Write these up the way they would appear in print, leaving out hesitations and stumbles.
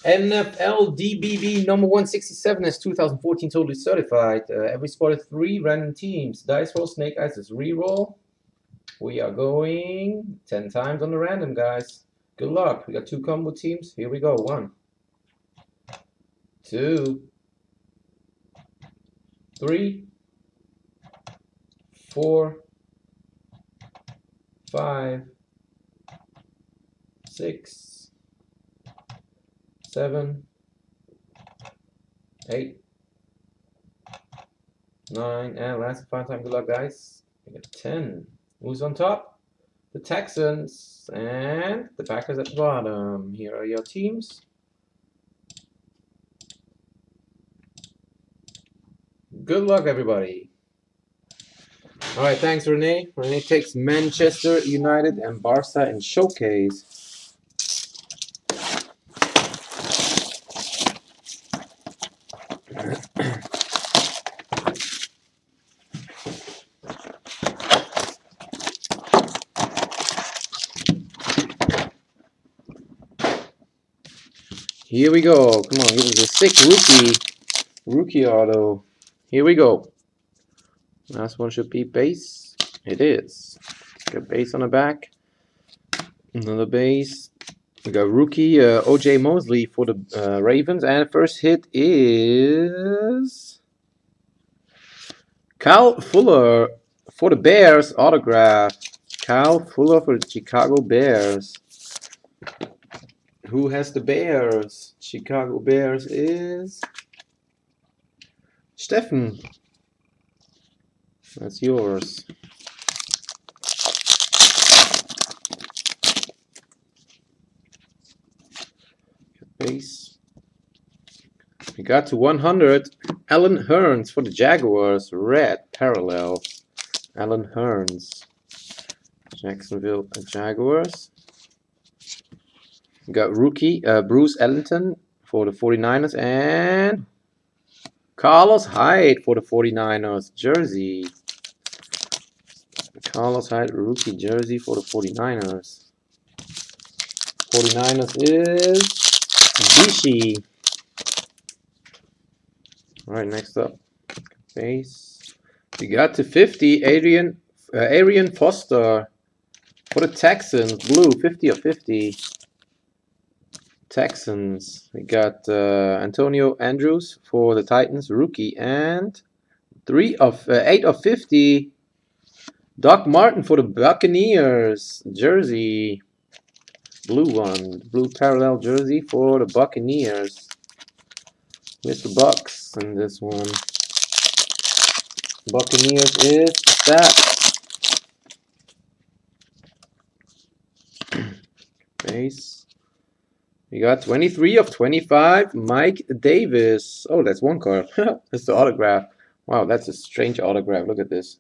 NFL DBB number 167 is 2014 totally certified. Every spot is 3 random teams. Dice roll, snake eyes is reroll. We are going 10 times on the random, guys. Good luck. We got 2 combo teams. Here we go. 1, 2, 3, 4, 5, 6, 7, 8, 9, and last 5 time. Good luck, guys. We got 10. Who's on top? The Texans and the Packers at the bottom. Here are your teams. Good luck, everybody. All right, thanks, Renee. Renee takes Manchester United and Barca in showcase. Here we go. Come on, give us a sick rookie auto. Here we go. Last one should be base. It is. Got base on the back. Another base. We got rookie O.J. Mosley for the Ravens, and first hit is Kyle Fuller for the Bears autograph. Kyle Fuller for the Chicago Bears. Who has the Bears? Chicago Bears is Stefan. That's yours. Base. We got to 100. Alan Hearns for the Jaguars. Red parallel. Alan Hearns. Jacksonville Jaguars. We got rookie Bruce Ellington for the 49ers and Carlos Hyde for the 49ers jersey. Carlos Hyde rookie jersey for the 49ers. 49ers is Bishi. Alright, next up. Base. We got to 50. Arian Foster for the Texans. Blue, 50 of 50. Texans. We got Antonio Andrews for the Titans, rookie, and 8 of 50. Doc Martin for the Buccaneers jersey, blue one, blue parallel jersey for the Buccaneers. With the Bucks in this one. Buccaneers is that base. We got 23 of 25, Mike Davis. Oh, that's one card. That's the autograph. Wow, that's a strange autograph. Look at this.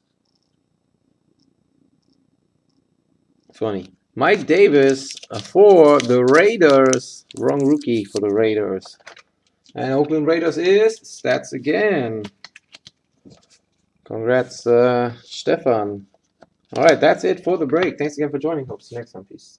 Funny. Mike Davis for the Raiders. Wrong rookie for the Raiders. And Oakland Raiders is Stats again. Congrats, Stefan. All right, that's it for the break. Thanks again for joining. Hope to see you next time. Peace.